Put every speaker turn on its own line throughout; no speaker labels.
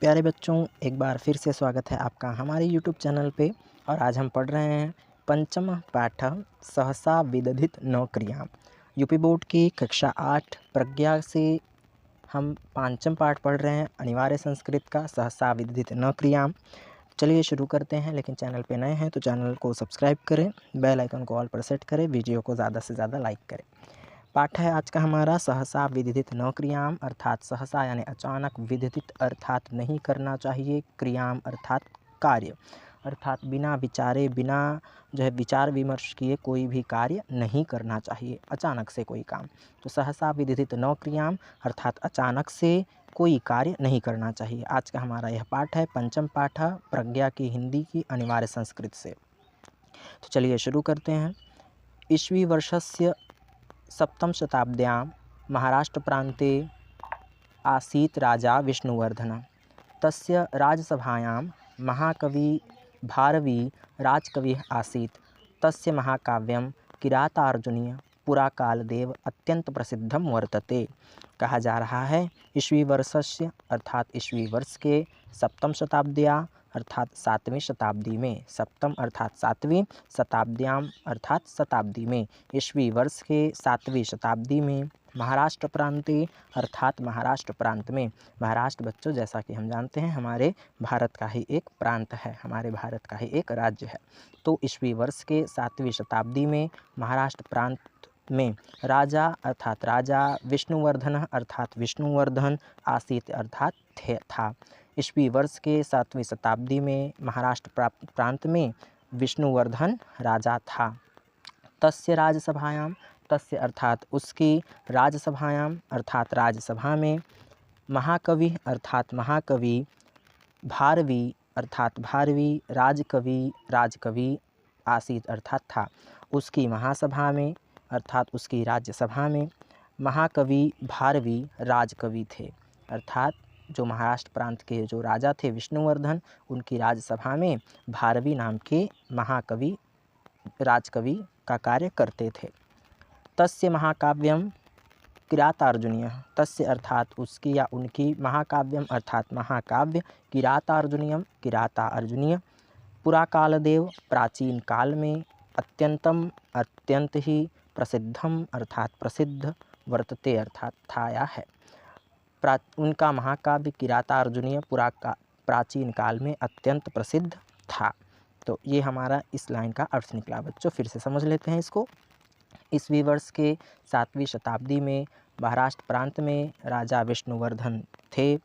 प्यारे बच्चों, एक बार फिर से स्वागत है आपका हमारे यूट्यूब चैनल पे। और आज हम पढ़ रहे हैं पंचम पाठ सहसा विदधित न क्रियाम। यूपी बोर्ड की कक्षा 8 प्रज्ञा से हम पांचम पाठ पढ़ रहे हैं अनिवार्य संस्कृत का सहसा विदधित न क्रियाम। चलिए शुरू करते हैं। लेकिन चैनल पे नए हैं तो चैनल को सब्सक्राइब करें, बेल आइकन को ऑल पर सेट करें, वीडियो को ज़्यादा से ज़्यादा लाइक करें। पाठ है आज का हमारा सहसा विदिधित न क्रियाम, अर्थात सहसा यानी अचानक, विदिधित अर्थात नहीं करना चाहिए, क्रियाम अर्थात कार्य, अर्थात बिना विचारे, बिना जो है विचार विमर्श किए कोई भी कार्य नहीं करना चाहिए, अचानक से कोई काम। तो सहसा विदिधित न क्रियाम अर्थात अचानक से कोई कार्य नहीं करना चाहिए। आज का हमारा यह पाठ है पंचम पाठ प्रज्ञा की हिंदी की अनिवार्य संस्कृत से। तो चलिए शुरू करते हैं। ईस्वी वर्षस्य सप्तम शताब्द्यां महाराष्ट्रप्रान्ते आसीत् राजा विष्णुवर्धन। तस्य राजसभायां महाकवि भारवी राजकविः आसीत्। तस्य महाकाव्यं किरातार्जुनीय पुराकालदेव अत्यंत प्रसिद्धं वर्तते। कहा जा रहा है ईस्वी वर्षस्य अर्थात ईस्वी वर्ष के सप्तम शताब्द्या अर्थात 7वीं शताब्दी में, सप्तम अर्थात 7वीं, शताब्द्याम अर्थात शताब्दी में, ईस्वी वर्ष के 7वीं शताब्दी में महाराष्ट्र प्रांते अर्थात महाराष्ट्र प्रांत में। महाराष्ट्र बच्चों जैसा कि हम जानते हैं हमारे भारत का ही एक प्रांत है, हमारे भारत का ही एक राज्य है। तो ईस्वी वर्ष के 7वीं शताब्दी में महाराष्ट्र प्रांत में राजा अर्थात राजा विष्णुवर्धन अर्थात विष्णुवर्धन आसीत अर्थात था। ईस्वी वर्ष के 7वीं शताब्दी में महाराष्ट्र प्रांत में विष्णुवर्धन राजा था। तस्य राजसभायां, तस्य अर्थात उसकी, राजसभायां अर्थात राजसभा में, महाकवि अर्थात महाकवि, भारवी अर्थात भारवी, राजकवि आसीत अर्थात था। उसकी महासभा में अर्थात उसकी राज्यसभा में महाकवि भारवी राजकवि थे। अर्थात जो महाराष्ट्र प्रांत के जो राजा थे विष्णुवर्धन, उनकी राज्यसभा में भारवी नाम के महाकवि राजकवि का कार्य करते थे। तस्य महाकाव्यम किरातार्जुनीय, तस्य अर्थात उसकी या उनकी, महाकाव्यम अर्थात महाकाव्य, किरातार्जुनीयम किराता अर्जुनीय, पुराकालदेव प्राचीन काल में, अत्यंतम अत्यंत ही, प्रसिद्धम अर्थात प्रसिद्ध, वर्तते अर्थात था या है। उनका महाकाव्य किरातार्जुनीय प्राचीन काल में अत्यंत प्रसिद्ध था। तो ये हमारा इस लाइन का अर्थ निकला बच्चों। फिर से समझ लेते हैं इसको। ईस्वी वर्ष के 7वीं शताब्दी में महाराष्ट्र प्रांत में राजा विष्णुवर्धन थे।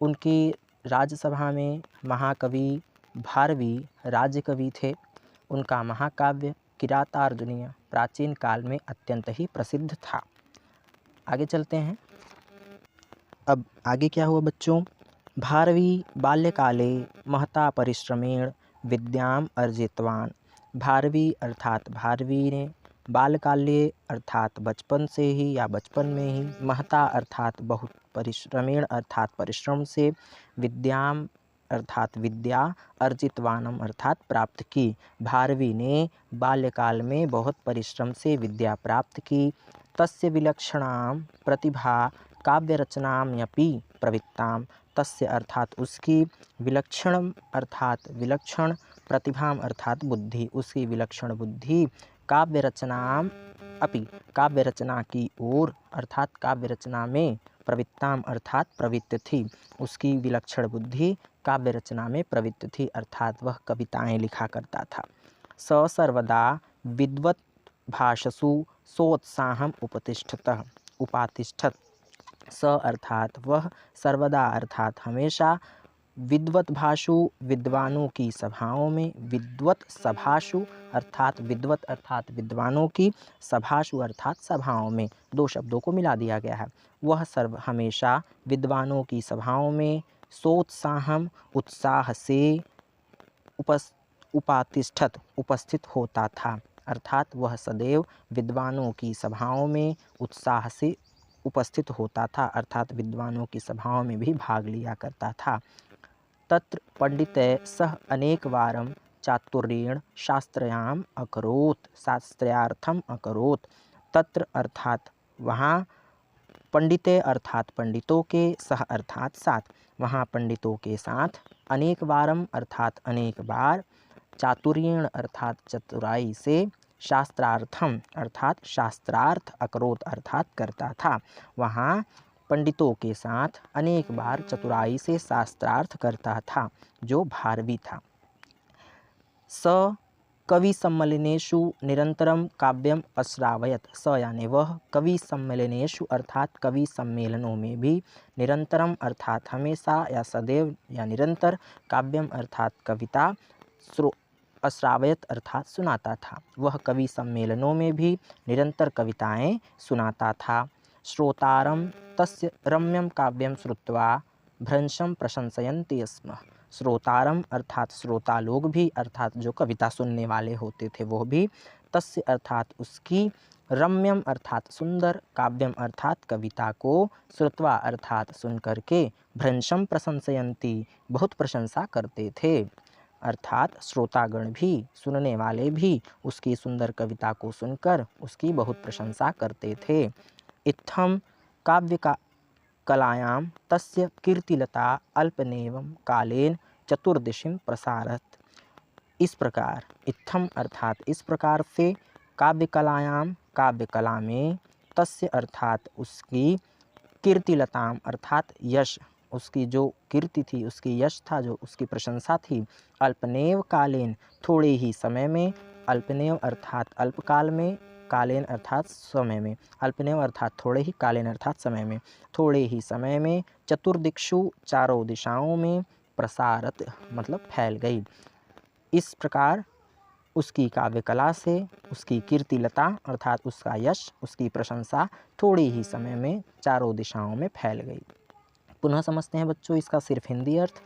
उनकी राज्यसभा में महाकवि भारवी राज्यकवि थे। उनका महाकाव्य किरातार्जुनीय प्राचीन काल में अत्यंत ही प्रसिद्ध था। आगे चलते हैं। अब आगे क्या हुआ बच्चों? भारवी बाल्यकाले महता परिश्रमेण विद्याम अर्जितवान। भारवी अर्थात भारवी ने, बाल्यकाले अर्थात बचपन से ही या बचपन में ही, महता अर्थात बहुत, परिश्रमेण अर्थात परिश्रम से, विद्याम अर्थात विद्या, अर्जितवानम अर्थात प्राप्त की। भारवी ने बाल्यकाल में बहुत परिश्रम से विद्या प्राप्त की। तस्य विलक्षणाम प्रतिभा काव्यरचनाम्यपि प्रवृत्ताम। तस्य अर्थात उसकी, विलक्षण अर्थात विलक्षण, प्रतिभाम अर्थात बुद्धि, उसकी विलक्षण बुद्धि, काव्य रचनाम अपि काव्य रचना की ओर अर्थात काव्य रचना में, प्रवृत्ताम अर्थात प्रवृत्त थी। उसकी विलक्षण बुद्धि काव्य रचना में प्रवृत्त थी अर्थात वह कविताएं लिखा करता था। स सर्वदा विद्वत् भाषसु सोत्साहम उपातिष्ठत। स अर्थात वह, सर्वदा अर्थात हमेशा, विद्वत भाषु विद्वानों की सभाओं में, विद्वत सभाषु अर्थात विद्वत अर्थात विद्वानों की, सभाषु अर्थात सभाओं में, दो शब्दों को मिला दिया गया है। वह सर्व हमेशा विद्वानों की सभाओं में, सोत्साहम उत्साह से, उपातिष्ठत उपस्थित होता था अर्थात वह सदैव विद्वानों की सभाओं में उत्साह से उपस्थित होता था अर्थात विद्वानों की सभाओं में भी भाग लिया करता था। तत्र पंडितैः सह अनेकवारं चातुर्येण शास्त्रयाम अकरोत्, शास्त्रयार्थम अकरोत्। तत्र अर्थात वहाँ, पंडिते अर्थात पंडितों के, सह अर्थात साथ, वहाँ पंडितों के साथ अनेक बारम अर्थात अनेक बार, चातुर्येण अर्थात चतुराई से, शास्त्रार्थम अर्थात शास्त्रार्थ अकरोत अर्थात करता था। वहाँ पंडितों के साथ अनेक बार चतुराई से शास्त्रार्थ करता था, जो भारवी था। स कवि सम्मेलनेषु निरंतरम काव्यम अश्रावयत। स यानी वह कवि सम्मेलनेषु अर्थात कवि सम्मेलनों में भी निरंतरम अर्थात हमेशा या सदैव या निरंतर, काव्यम अर्थात कविता, अश्रावयत अर्थात सुनाता था। वह कवि सम्मेलनों में भी निरंतर कविताएं सुनाता था। श्रोतारम तस्य रम्यम काव्यम श्रुत्वा भ्रंशम प्रशंसयन्ति स्म। श्रोतारम अर्थात श्रोता लोग भी अर्थात जो कविता सुनने वाले होते थे वो भी, तस्य अर्थात उसकी, रम्यम अर्थात सुंदर, काव्यम अर्थात कविता को, श्रुत्वा अर्थात सुन करके, भ्रंशम प्रशंसयन्ति बहुत प्रशंसा करते थे। अर्थात श्रोतागण भी, सुनने वाले भी उसकी सुंदर कविता को सुनकर उसकी बहुत प्रशंसा करते थे। इत्थम काव्य का कलायां तस्य कीर्तिलता अल्पनेवं कालेन चतुर्दिशिं प्रसारत। इस प्रकार, इत्थम अर्थात इस प्रकार से, काव्य कलायां काव्य कला में, तस्य अर्थात उसकी, कीर्तिलताम अर्थात यश, उसकी जो कीर्ति थी, उसकी यश था, जो उसकी प्रशंसा थी, अल्पनेव कालेन थोड़े ही समय में, अल्पनेव अर्थात अल्पकाल में, कालेन अर्थात समय में, अल्पनेव अर्थात थोड़े ही, कालेन अर्थात समय में, थोड़े ही समय में, चतुर्दिक्षु चारों दिशाओं में, प्रसारत मतलब फैल गई। इस प्रकार उसकी काव्य कला से उसकी कीर्तिलता अर्थात उसका यश, उसकी प्रशंसा थोड़े ही समय में चारों दिशाओं में फैल गई। पुनः समझते हैं बच्चों इसका सिर्फ हिंदी अर्थ।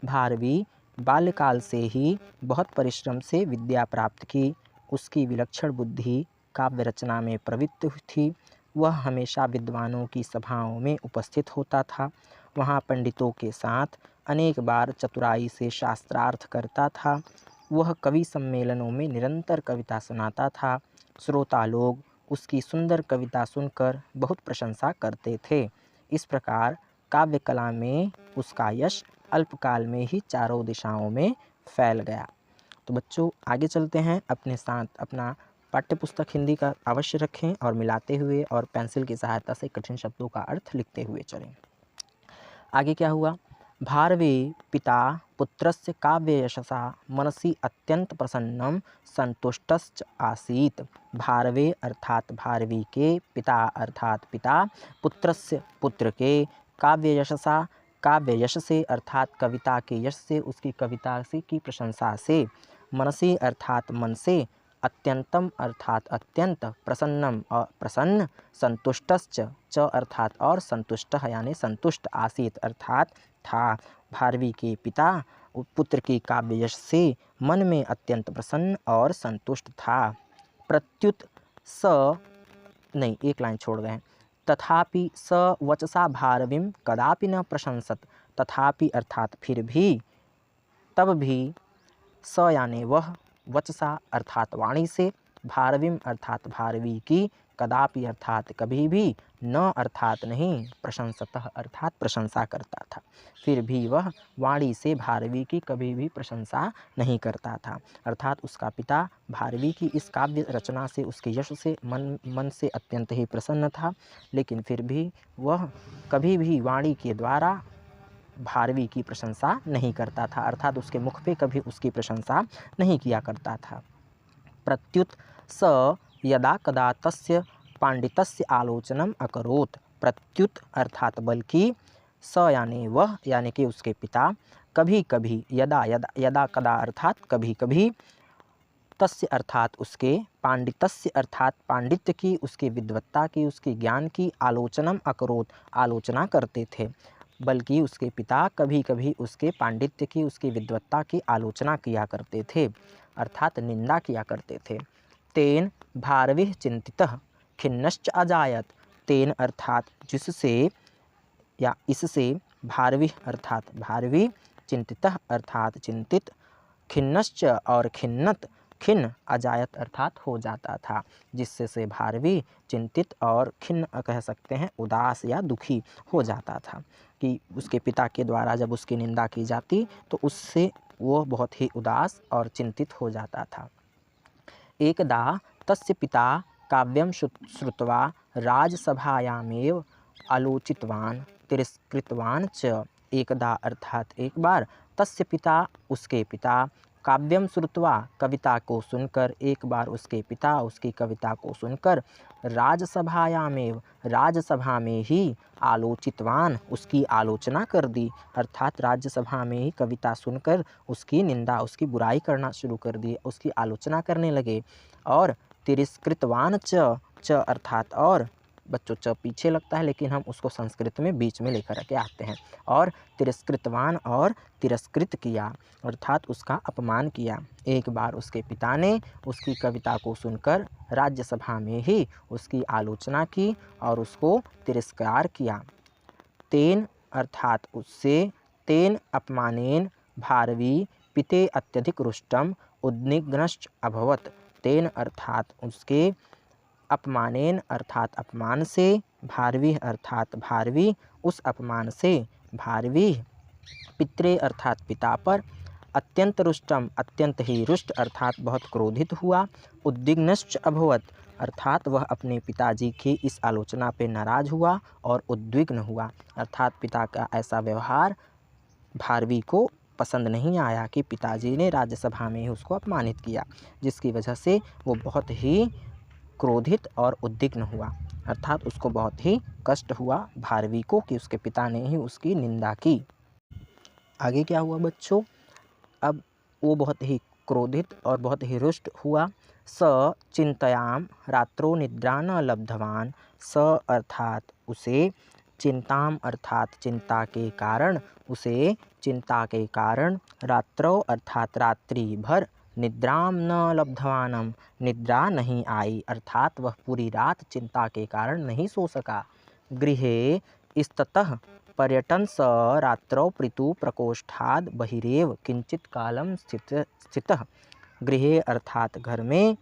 भारवी बाल्यकाल से ही बहुत परिश्रम से विद्या प्राप्त की। उसकी विलक्षण बुद्धि काव्य रचना में प्रवृत्त थी। वह हमेशा विद्वानों की सभाओं में उपस्थित होता था। वहाँ पंडितों के साथ अनेक बार चतुराई से शास्त्रार्थ करता था। वह कवि सम्मेलनों में निरंतर कविता सुनाता था। श्रोता लोग उसकी सुंदर कविता सुनकर बहुत प्रशंसा करते थे। इस प्रकार काव्य कला में उसका यश अल्पकाल में ही चारों दिशाओं में फैल गया। तो बच्चों आगे चलते हैं, अपने साथ अपना पाठ्यपुस्तक हिंदी का अवश्य रखें और मिलाते हुए और पेंसिल की सहायता से कठिन शब्दों का अर्थ लिखते हुए चलें। आगे क्या हुआ? भारवे पिता पुत्रस्य काव्ययशसा मनसि अत्यंत प्रसन्नं संतुष्टश्च आसीत्। भारवे अर्थात भारवी के, पिता अर्थात पिता, पुत्रस्य पुत्र के, काव्ययशसा काव्य यश से अर्थात कविता के यश से, उसकी कविता से की प्रशंसा से, मनसि अर्थात मन से, अत्यंतम अर्थात अत्यंत, प्रसन्नम और प्रसन्न, संतुष्टश्च च अर्थात और, संतुष्ट यानी संतुष्ट, आसीत अर्थात था। भारवी के पिता पुत्र की काव्य यश से मन में अत्यंत प्रसन्न और संतुष्ट था। प्रत्युत स नहीं, एक लाइन छोड़ गए। तथापि स वचसा भारवीं कदापि न प्रशंसत। तथापि अर्थात फिर भी, तब भी, स यानी वह, वचसा अर्थात वाणी से, भारवीं अर्थात भारवी की, कदापि अर्थात कभी भी, न अर्थात नहीं, प्रशंसतः अर्थात प्रशंसा करता था। फिर भी वह वाणी से भारवी की कभी भी प्रशंसा नहीं करता था। अर्थात उसका पिता भारवी की इस काव्य रचना से, उसके यश से मन से अत्यंत ही प्रसन्न था, लेकिन फिर भी वह कभी भी वाणी के द्वारा भारवी की प्रशंसा नहीं करता था, अर्थात उसके मुख पे कभी उसकी प्रशंसा नहीं किया करता था। प्रत्युत स यदा कदा तस्य पांडितस्य आलोचनम अकरोत्। प्रत्युत अर्थात बल्कि, स यानी वह यानी कि उसके पिता, कभी कभी, यदा यदा यदा कदा अर्थात कभी कभी, तस्य अर्थात उसके, पांडितस्य अर्थात पांडित्य की, उसके विद्वत्ता की, उसके ज्ञान की, आलोचनम अकरोत् आलोचना करते थे। बल्कि उसके पिता कभी कभी उसके पांडित्य की, उसकी विद्वत्ता की आलोचना किया करते थे, अर्थात निंदा किया करते थे। तेन भारविः चिंतितः खिन्नश्च अजायत। तेन अर्थात जिससे या इससे, भारविः अर्थात भारवी, चिंतितः अर्थात चिंतित, खिन्नश्च और खिन्नत, खिन्न अजायत अर्थात हो जाता था, जिससे से भारवी चिंतित और खिन्न कह सकते हैं, उदास या दुखी हो जाता था। कि उसके पिता के द्वारा जब उसकी निंदा की जाती तो उससे वो बहुत ही उदास और चिंतित हो जाता था। एकदा तस्य पिता काव्यं श्रुत्वा राजसभायामेव आलोचितवान् तिरस्कृतवान् च। एकदा अर्थात एक बार, तस्य पिता उसके पिता, काव्यम श्रुत्वा कविता को सुनकर, एक बार उसके पिता उसकी कविता को सुनकर, राजसभायामेव राजसभा में ही, आलोचितवान उसकी आलोचना कर दी, अर्थात राज्यसभा में ही कविता सुनकर उसकी निंदा उसकी बुराई करना शुरू कर दी, उसकी आलोचना करने लगे। और तिरस्कृतवान च अर्थात और, बच्चों च पीछे लगता है लेकिन हम उसको संस्कृत में बीच में लेकर के आते हैं, और तिरस्कृतवान और तिरस्कृत किया अर्थात उसका अपमान किया। एक बार उसके पिता ने उसकी कविता को सुनकर राज्यसभा में ही उसकी आलोचना की और उसको तिरस्कार किया। तेन अर्थात उससे, तेन अपमानेन भारवी पिते अत्यधिक रुष्टम उद्निग्नश्च अभवत। तेन अर्थात उसके, अपमानेन अर्थात अपमान से, भारवी अर्थात भारवी उस अपमान से, भारवी पित्रे अर्थात पिता पर, अत्यंत रुष्टम अत्यंत ही रुष्ट अर्थात बहुत क्रोधित हुआ, उद्विग्नश्च अभवत अर्थात वह अपने पिताजी की इस आलोचना पे नाराज हुआ और उद्विग्न हुआ, अर्थात पिता का ऐसा व्यवहार भारवी को पसंद नहीं आया कि पिताजी ने राज्यसभा में ही उसको अपमानित किया, जिसकी वजह से वो बहुत ही क्रोधित और उद्विग्न हुआ, अर्थात उसको बहुत ही कष्ट हुआ भारवी को कि उसके पिता ने ही उसकी निंदा की। आगे क्या हुआ बच्चों, अब वो बहुत ही क्रोधित और बहुत ही रुष्ट हुआ। स चिंतायाम रात्रो निद्रा न लब्धवान। स अर्थात उसे, चिंताम अर्थात चिंता के कारण, उसे चिंता के कारण, रात्रो अर्थात रात्रि भर, निद्राम न लब्धवानम निद्रा नहीं आई अर्थात वह पूरी रात चिंता के कारण नहीं सो सका। गृहे इस्ततः पर्यटन स रात्रौ पृथु प्रकोष्ठाद बहिरेव किंचित कालम स्थितः। गृहे अर्थात घर में,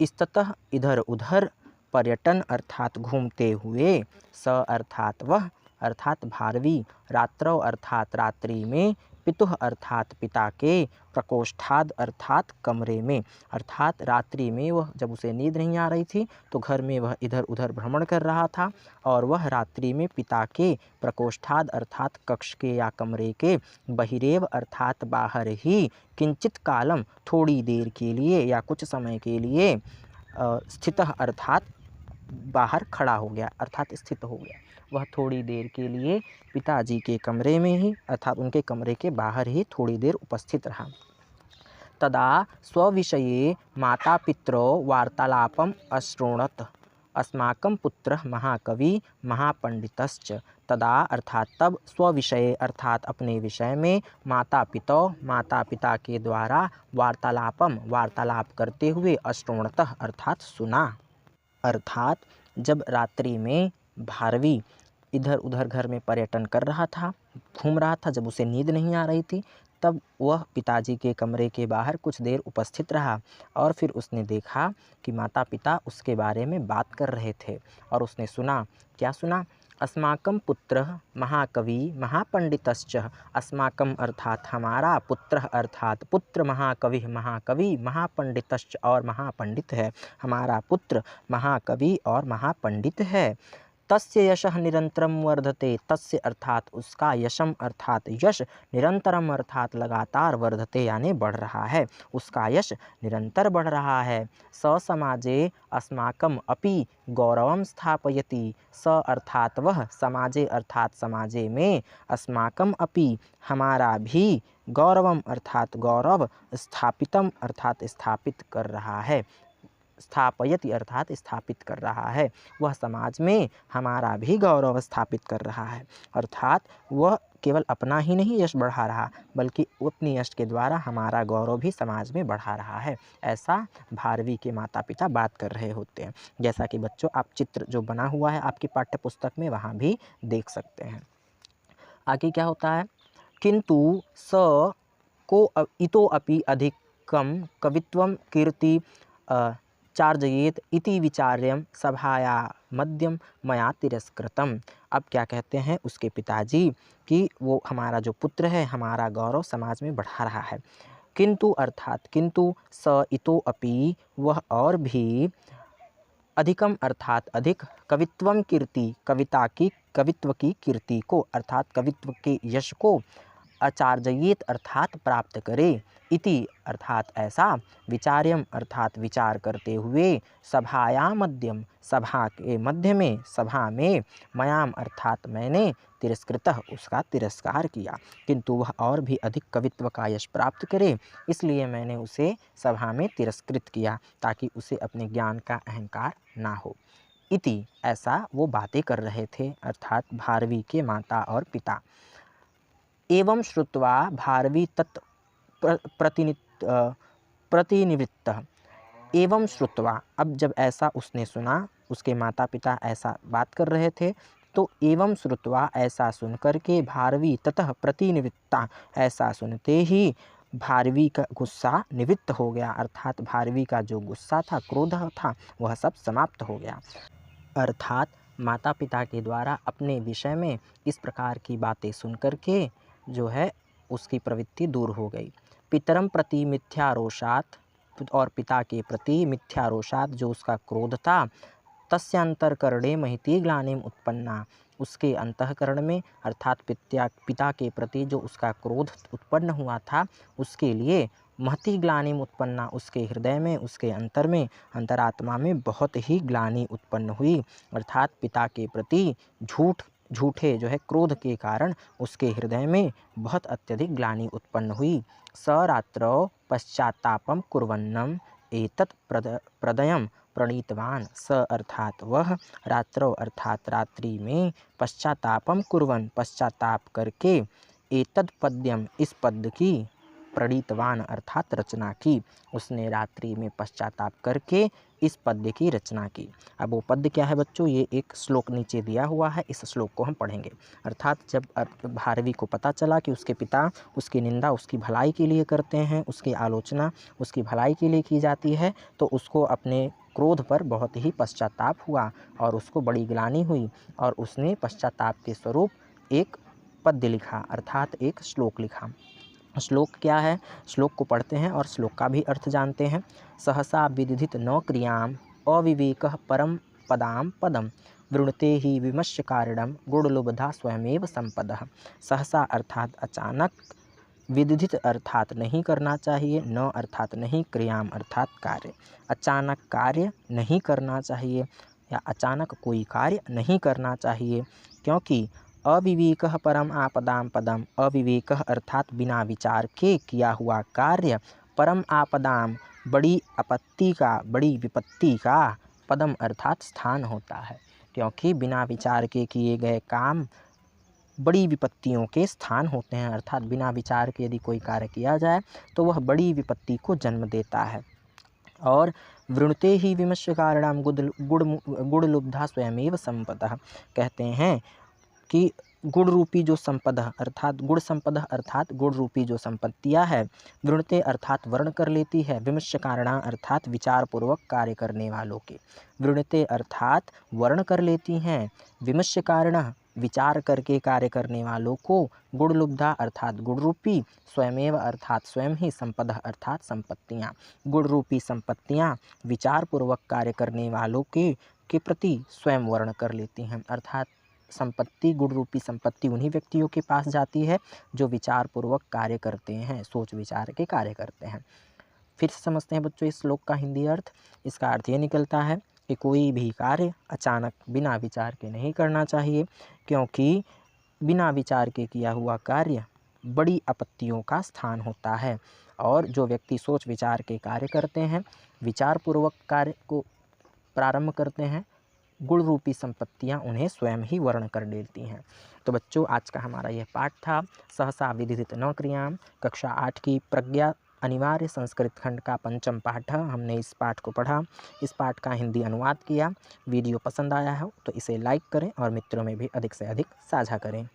इस्ततः इधर उधर, पर्यटन अर्थात घूमते हुए, स अर्थात वह अर्थात भारवी, रात्रौ अर्थात रात्रि में, पितुः अर्थात पिता के, प्रकोष्ठाद अर्थात कमरे में, अर्थात रात्रि में वह जब उसे नींद नहीं आ रही थी तो घर में वह इधर उधर भ्रमण कर रहा था और वह रात्रि में पिता के, प्रकोष्ठाद अर्थात कक्ष के या कमरे के, बहिरेव अर्थात बाहर ही, किंचित कालम थोड़ी देर के लिए या कुछ समय के लिए, स्थितः अर्थात बाहर खड़ा हो गया अर्थात स्थित हो गया, वह थोड़ी देर के लिए पिताजी के कमरे में ही अर्थात उनके कमरे के बाहर ही थोड़ी देर उपस्थित रहा। तदा स्वविषये माता पित्रो वार्तालापम अश्रुणत। अस्माकं पुत्रः महाकवि महापंडितश्च। तदा अर्थात तब, स्वविषये अर्थात अपने विषय में, माता पिता के द्वारा, वार्तालापम वार्तालाप करते हुए, अश्रुणतः अर्थात सुना। अर्थात जब रात्रि में भारवी इधर उधर घर में पर्यटन कर रहा था, घूम रहा था, जब उसे नींद नहीं आ रही थी तब वह पिताजी के कमरे के बाहर कुछ देर उपस्थित रहा और फिर उसने देखा कि माता पिता उसके बारे में बात कर रहे थे और उसने सुना। क्या सुना? अस्माकं पुत्रः महाकवि महापंडितश्च। अस्माकं अर्थात हमारा, पुत्रः अर्थात पुत्र, महाकवि महापंडितश्च और महापंडित है, हमारा पुत्र महाकवि और महापंडित है। तस्य यशः निरंतरम वर्धते। तस्य अर्थात उसका, यशम अर्थात यश, निरंतरम अर्थात लगातार, वर्धते यानी बढ़ रहा है, उसका यश निरंतर बढ़ रहा है। स समाजे अस्माकम अपि गौरवम स्थापयति। स अर्थात वह, समाजे अर्थात समाजे में, अस्माकम अपि हमारा भी, गौरवम अर्थात गौरव, स्थापितम अर्थात स्थापित कर रहा है, स्थापयति अर्थात स्थापित कर रहा है, वह समाज में हमारा भी गौरव स्थापित कर रहा है। अर्थात वह केवल अपना ही नहीं यश बढ़ा रहा बल्कि अपनी यश के द्वारा हमारा गौरव भी समाज में बढ़ा रहा है। ऐसा भारवी के माता पिता बात कर रहे होते हैं, जैसा कि बच्चों आप चित्र जो बना हुआ है आपकी पाठ्य पुस्तक में वहाँ भी देख सकते हैं। आगे क्या होता है? किंतु स को इतो अपि अधिकम कवित्वम कीर्ति चार्जयेत इति विचार्यं सभाया मध्यम मया तिरस्कृतम। अब क्या कहते हैं उसके पिताजी कि वो हमारा जो पुत्र है हमारा गौरव समाज में बढ़ा रहा है। किंतु अर्थात किंतु स इतोऽपि वह और भी अधिकम अर्थात अधिक कवित्वम कीर्ति कवित्व की कीर्ति को अर्थात कवित्व के यश को आचार्येत अर्थात प्राप्त करे इति अर्थात ऐसा विचार्यम अर्थात विचार करते हुए सभायां मध्यम सभा में मयाम अर्थात मैंने तिरस्कृतः उसका तिरस्कार किया। किंतु वह और भी अधिक कवित्व का यश प्राप्त करे इसलिए मैंने उसे सभा में तिरस्कृत किया ताकि उसे अपने ज्ञान का अहंकार ना हो। इति ऐसा वो बातें कर रहे थे अर्थात भारवी के माता और पिता। एवं श्रुत्वा भारवी तत् प्रतिनिवृत्तः। एवं श्रुत्वा अब जब ऐसा उसने सुना उसके माता पिता ऐसा बात कर रहे थे तो एवं श्रुत्वा ऐसा सुन कर के भारवी ततः प्रतिनिवृत्ता ऐसा सुनते ही भारवी का गुस्सा निवृत्त हो गया अर्थात भारवी का जो गुस्सा था क्रोध था वह सब समाप्त हो गया। अर्थात माता पिता के द्वारा अपने विषय में इस प्रकार की बातें सुन कर के जो है उसकी प्रवृत्ति दूर हो गई। पितरम प्रति मिथ्यारोषात और पिता के प्रति मिथ्यारोषात जो उसका क्रोध था तस्यांतरकरणे महती ग्लानिम उत्पन्ना उसके अंतःकरण में अर्थात पिता के प्रति जो उसका क्रोध उत्पन्न हुआ था उसके लिए महती ग्लानिम उत्पन्ना उसके हृदय में उसके अंतर में अंतरात्मा में बहुत ही ग्लानि उत्पन्न हुई अर्थात पिता के प्रति झूठे जो है क्रोध के कारण उसके हृदय में बहुत अत्यधिक ग्लानि उत्पन्न हुई। स रात्रौ पश्चात्तापम कुर्वन्नम एतत् प्रदयम प्रणीतवान स अर्थात वह रात्रौ अर्थात रात्रि में पश्चात्तापम कुर्वन् पश्चाताप करके एतद पद्यम इस पद्य की प्रणीतवान अर्थात रचना की उसने रात्रि में पश्चाताप करके इस पद्य की रचना की। अब वो पद्य क्या है बच्चों ये एक श्लोक नीचे दिया हुआ है इस श्लोक को हम पढ़ेंगे। अर्थात जब भारवी को पता चला कि उसके पिता उसकी निंदा उसकी भलाई के लिए करते हैं उसकी आलोचना उसकी भलाई के लिए की जाती है तो उसको अपने क्रोध पर बहुत ही पश्चाताप हुआ और उसको बड़ी ग्लानि हुई और उसने पश्चाताप के स्वरूप एक पद्य लिखा अर्थात एक श्लोक लिखा। श्लोक क्या है श्लोक को पढ़ते हैं और श्लोक का भी अर्थ जानते हैं। सहसा विदिधित न क्रियाम अविवेकः परम पदाम पदम वृणते ही विमश्य कारणम गुणलुब्धा स्वयमेव संपदः। सहसा अर्थात अचानक विदिधित अर्थात नहीं करना चाहिए न अर्थात नहीं क्रियाम अर्थात कार्य अचानक कार्य नहीं करना चाहिए या अचानक कोई कार्य नहीं करना चाहिए क्योंकि अविवेकः परम आपदाम पदम अविवेकः अर्थात बिना विचार के किया हुआ कार्य परम आपदाम बड़ी आपत्ति का बड़ी विपत्ति का पदम अर्थात स्थान होता है क्योंकि बिना विचार के किए गए काम बड़ी विपत्तियों के स्थान होते हैं अर्थात बिना विचार के यदि कोई कार्य किया जाए तो वह बड़ी विपत्ति को जन्म देता है। और वृणते ही विमश्य कारणम गुणलुब्धा स्वयमेव संपदः कहते हैं कि गुण रूपी जो संपदा अर्थात गुण संपदा अर्थात गुण रूपी जो संपत्तियां है वृणते अर्थात वर्ण कर लेती है विमश्य कारणा अर्थात विचार पूर्वक कार्य करने वालों के वृणते अर्थात वर्ण कर लेती हैं विमश्य कारण विचार करके कार्य करने वालों को गुणलुब्धा अर्थात गुण रूपी स्वयमेव अर्थात स्वयं ही संपदा अर्थात संपत्तियाँ गुण रूपी संपत्तियाँ विचार पूर्वक कार्य करने वालों के प्रति स्वयं वर्ण कर लेती हैं अर्थात संपत्ति गुण रूपी संपत्ति उन्हीं व्यक्तियों के पास जाती है जो विचार पूर्वक कार्य करते हैं सोच विचार के कार्य करते हैं। फिर से समझते हैं बच्चों इस श्लोक का हिंदी अर्थ। इसका अर्थ ये निकलता है कि कोई भी कार्य अचानक बिना विचार के नहीं करना चाहिए क्योंकि बिना विचार के किया हुआ कार्य बड़ी आपत्तियों का स्थान होता है और जो व्यक्ति सोच विचार के कार्य करते हैं विचार पूर्वक कार्य को प्रारंभ करते हैं गुण रूपी संपत्तियां उन्हें स्वयं ही वर्ण कर देती हैं। तो बच्चों आज का हमारा यह पाठ था सहसा विदिधित न क्रियाम कक्षा 8 की प्रज्ञा अनिवार्य संस्कृत खंड का पंचम पाठ है। हमने इस पाठ को पढ़ा इस पाठ का हिंदी अनुवाद किया। वीडियो पसंद आया हो तो इसे लाइक करें और मित्रों में भी अधिक से अधिक साझा करें।